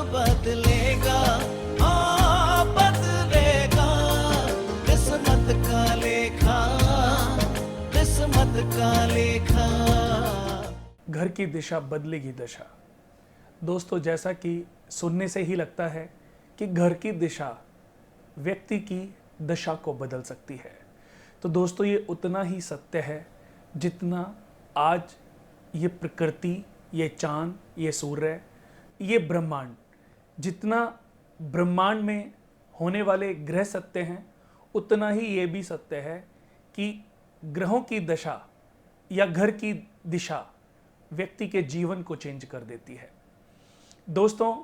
बदलेगा, हाँ बदलेगा, किस्मत का लेखा, किस्मत का लेखा। घर की दिशा बदलेगी दशा। दोस्तों, जैसा कि सुनने से ही लगता है कि घर की दिशा व्यक्ति की दशा को बदल सकती है, तो दोस्तों ये उतना ही सत्य है जितना आज ये प्रकृति, ये चांद, ये सूर्य, ये ब्रह्मांड, जितना ब्रह्मांड में होने वाले ग्रह सत्य हैं, उतना ही ये भी सत्य है कि ग्रहों की दशा या घर की दिशा व्यक्ति के जीवन को चेंज कर देती है। दोस्तों,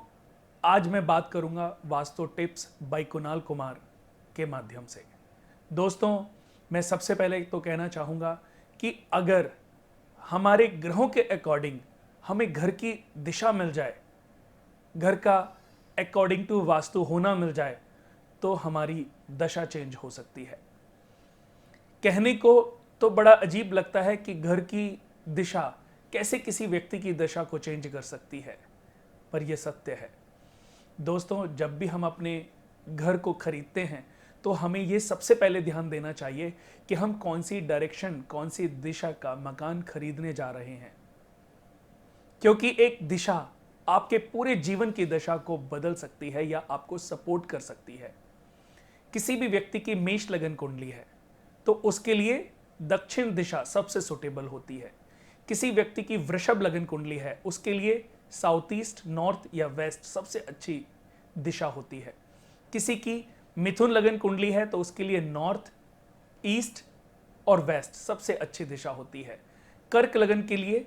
आज मैं बात करूंगा वास्तु टिप्स बाय कुणाल कुमार के माध्यम से। दोस्तों, मैं सबसे पहले तो कहना चाहूँगा कि अगर हमारे ग्रहों के अकॉर्डिंग हमें घर की दिशा मिल जाए, घर का अकॉर्डिंग टू वास्तु होना मिल जाए, तो हमारी दशा चेंज हो सकती है। कहने को तो बड़ा अजीब लगता है कि घर की दिशा कैसे किसी व्यक्ति की दशा को चेंज कर सकती है, पर यह सत्य है। दोस्तों, जब भी हम अपने घर को खरीदते हैं तो हमें यह सबसे पहले ध्यान देना चाहिए कि हम कौन सी डायरेक्शन, कौन सी दिशा का मकान खरीदने जा रहे हैं, क्योंकि एक दिशा आपके पूरे जीवन की दशा को बदल सकती है या आपको सपोर्ट कर सकती है। किसी भी व्यक्ति की मेष लगन कुंडली है तो उसके लिए दक्षिण दिशा सबसे सुटेबल होती है। किसी व्यक्ति की वृषभ लगन कुंडली है, उसके लिए साउथ ईस्ट, नॉर्थ या वेस्ट सबसे अच्छी दिशा होती है। किसी की मिथुन लगन कुंडली है तो उसके लिए नॉर्थ, ईस्ट और वेस्ट सबसे अच्छी दिशा होती है। कर्क लगन के लिए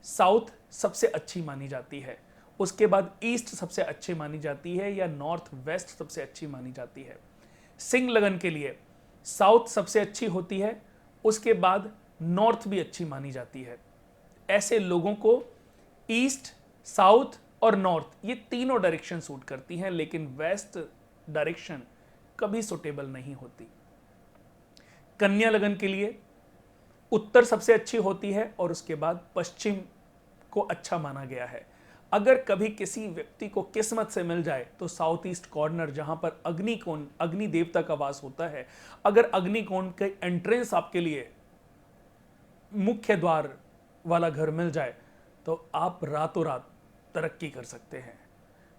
साउथ सबसे अच्छी मानी जाती है, उसके बाद ईस्ट सबसे अच्छी मानी जाती है या नॉर्थ वेस्ट सबसे अच्छी मानी जाती है। सिंह लगन के लिए साउथ सबसे अच्छी होती है, उसके बाद नॉर्थ भी अच्छी मानी जाती है। ऐसे लोगों को ईस्ट, साउथ और नॉर्थ ये तीनों डायरेक्शन सूट करती हैं, लेकिन वेस्ट डायरेक्शन कभी सुटेबल नहीं होती। कन्या लगन के लिए उत्तर सबसे अच्छी होती है और उसके बाद पश्चिम को अच्छा माना गया है। अगर कभी किसी व्यक्ति को किस्मत से मिल जाए तो साउथ ईस्ट कॉर्नर, जहां पर अग्निकोण, अग्नि देवता का वास होता है, अगर अग्निकोण के एंट्रेंस आपके लिए मुख्य द्वार वाला घर मिल जाए तो आप रातों रात तरक्की कर सकते हैं।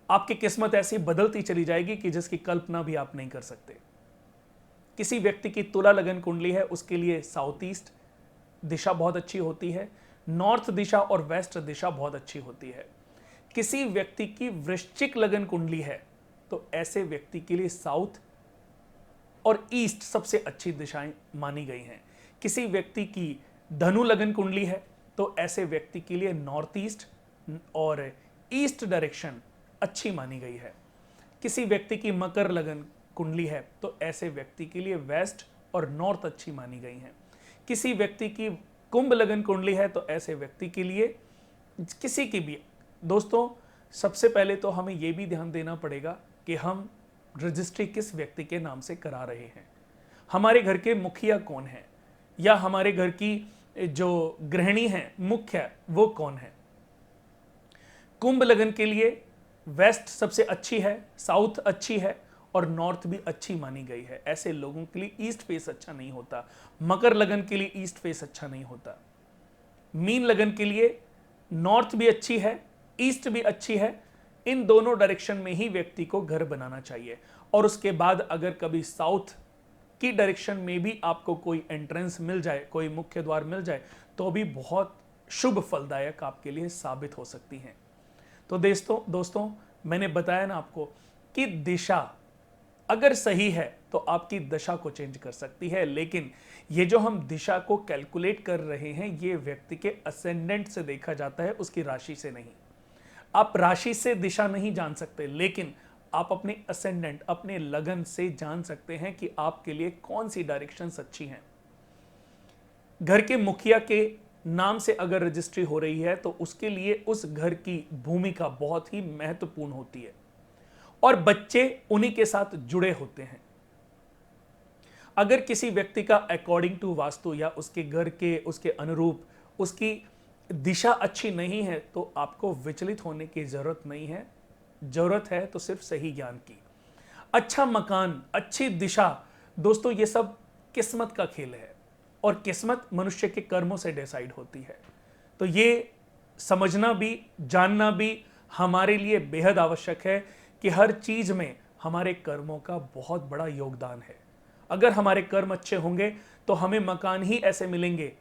आपकी किस्मत ऐसी बदलती चली जाएगी कि जिसकी कल्पना भी आप नहीं कर सकते। किसी व्यक्ति की तुला लगन कुंडली है, उसके लिए साउथ ईस्ट दिशा बहुत अच्छी होती है, नॉर्थ दिशा और वेस्ट दिशा बहुत अच्छी होती है। किसी व्यक्ति की वृश्चिक लगन कुंडली है तो ऐसे व्यक्ति के लिए साउथ और ईस्ट सबसे अच्छी दिशाएं मानी गई हैं। किसी व्यक्ति की धनु लगन कुंडली है तो ऐसे व्यक्ति के लिए नॉर्थ ईस्ट और ईस्ट डायरेक्शन अच्छी मानी गई है। किसी व्यक्ति की मकर लगन कुंडली है तो ऐसे व्यक्ति के लिए वेस्ट और नॉर्थ अच्छी मानी गई हैं। किसी व्यक्ति की कुंभ लगन कुंडली है तो ऐसे व्यक्ति के लिए, किसी की भी, दोस्तों सबसे पहले तो हमें यह भी ध्यान देना पड़ेगा कि हम रजिस्ट्री किस व्यक्ति के नाम से करा रहे हैं। हमारे घर के मुखिया कौन है या हमारे घर की जो गृहिणी है, मुख्य, वो कौन है। कुंभ लगन के लिए वेस्ट सबसे अच्छी है, साउथ अच्छी है और नॉर्थ भी अच्छी मानी गई है। ऐसे लोगों के लिए ईस्ट फेस अच्छा नहीं होता। मकर लगन के लिए ईस्ट फेस अच्छा नहीं होता। मीन लगन के लिए नॉर्थ भी अच्छी है, ईस्ट भी अच्छी है। इन दोनों डायरेक्शन में ही व्यक्ति को घर बनाना चाहिए। और उसके बाद अगर कभी साउथ की डायरेक्शन में भी आपको कोई एंट्रेंस मिल जाए, कोई मुख्य द्वार मिल जाए, तो भी बहुत शुभ फलदायक आपके लिए साबित हो सकती हैं। तो दोस्तों मैंने बताया ना आपको कि दिशा अगर सही है तो आपकी दशा को चेंज कर सकती है, लेकिन ये जो हम दिशा को कैलकुलेट कर रहे हैं ये व्यक्ति के असेंडेंट से देखा जाता है, उसकी राशि से नहीं। आप राशि से दिशा नहीं जान सकते, लेकिन आप अपने असेंडेंट, अपने लगन से जान सकते हैं कि आपके लिए कौन सी डायरेक्शंस अच्छी हैं। घर के मुखिया के नाम से अगर रजिस्ट्री हो रही है तो उसके लिए उस घर की भूमिका बहुत ही महत्वपूर्ण होती है और बच्चे उन्हीं के साथ जुड़े होते हैं। अगर किसी व्यक्ति का अकॉर्डिंग टू वास्तु या उसके घर के, उसके अनुरूप उसकी दिशा अच्छी नहीं है तो आपको विचलित होने की जरूरत नहीं है। जरूरत है तो सिर्फ सही ज्ञान की। अच्छा मकान, अच्छी दिशा, दोस्तों ये सब किस्मत का खेल है और किस्मत मनुष्य के कर्मों से डिसाइड होती है। तो ये समझना भी, जानना भी हमारे लिए बेहद आवश्यक है कि हर चीज में हमारे कर्मों का बहुत बड़ा योगदान है। अगर हमारे कर्म अच्छे होंगे तो हमें मकान ही ऐसे मिलेंगे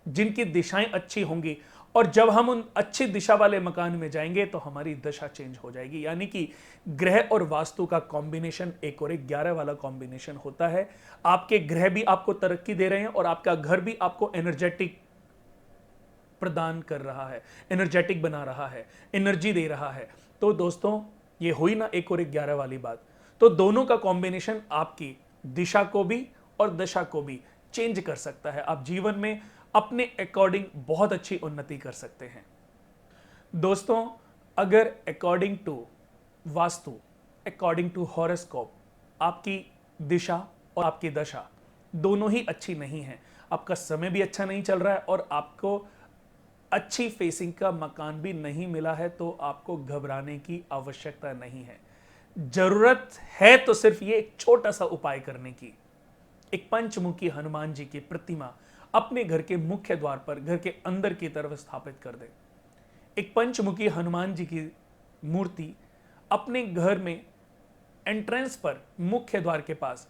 जिनकी दिशाएं अच्छी होंगी, और जब हम उन अच्छी दिशा वाले मकान में जाएंगे तो हमारी दशा चेंज हो जाएगी। यानी कि ग्रह और वास्तु का कॉम्बिनेशन 1 और 1 11 वाला कॉम्बिनेशन होता है। आपके ग्रह भी आपको तरक्की दे रहे हैं और आपका घर भी आपको एनर्जेटिक प्रदान कर रहा है, एनर्जेटिक बना रहा है, एनर्जी दे रहा है। तो दोस्तों ये हुई ना 1 और 1 11 वाली बात। तो दोनों का कॉम्बिनेशन आपकी दिशा को भी और दशा को भी चेंज कर सकता है। आप जीवन में अपने अकॉर्डिंग बहुत अच्छी उन्नति कर सकते हैं। दोस्तों अगर according to vastu, according to horoscope आपकी दिशा और आपकी दशा दोनों ही अच्छी नहीं है, आपका समय भी अच्छा नहीं चल रहा है और आपको अच्छी फेसिंग का मकान भी नहीं मिला है, तो आपको घबराने की आवश्यकता नहीं है। जरूरत है तो सिर्फ ये एक छोटा सा उपाय करने की। एक पंचमुखी हनुमान जी की प्रतिमा अपने घर के मुख्य द्वार पर, घर के अंदर की तरफ स्थापित कर दें। एक पंचमुखी हनुमान जी की मूर्ति अपने घर में एंट्रेंस पर, मुख्य द्वार के पास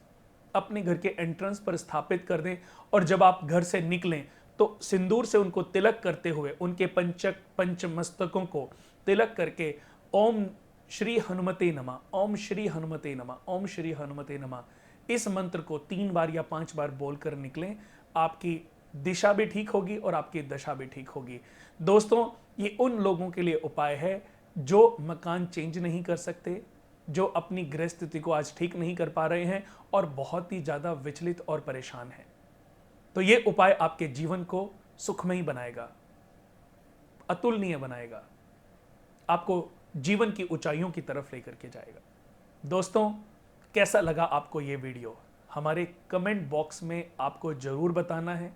अपने घर के एंट्रेंस पर स्थापित कर दें। और जब आप घर से निकलें तो सिंदूर से उनको तिलक करते हुए, उनके पंचमस्तकों को तिलक करके ओम श्री हनुमते नमः, ओम श्री हनुमते नमः, ओम श्री हनुमते नमः, इस मंत्र को 3 बार या 5 बार बोलकर निकलें। आपकी दिशा भी ठीक होगी और आपकी दशा भी ठीक होगी। दोस्तों ये उन लोगों के लिए उपाय है जो मकान चेंज नहीं कर सकते, जो अपनी गृह स्थिति को आज ठीक नहीं कर पा रहे हैं और बहुत ही ज्यादा विचलित और परेशान हैं। तो ये उपाय आपके जीवन को सुखमयी बनाएगा, अतुलनीय बनाएगा, आपको जीवन की ऊंचाइयों की तरफ लेकर के जाएगा। दोस्तों कैसा लगा आपको ये वीडियो, हमारे कमेंट बॉक्स में आपको जरूर बताना है,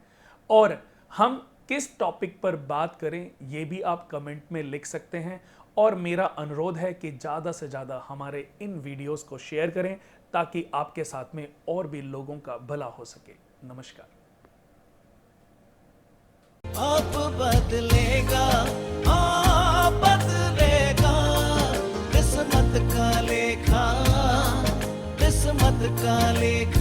और हम किस टॉपिक पर बात करें ये भी आप कमेंट में लिख सकते हैं। और मेरा अनुरोध है कि ज़्यादा से ज़्यादा हमारे इन वीडियोस को शेयर करें ताकि आपके साथ में और भी लोगों का भला हो सके। नमस्कार। आप बदलेगा, आप बदलेगा, किस्मत का लेखा, किस्मत का लेखा।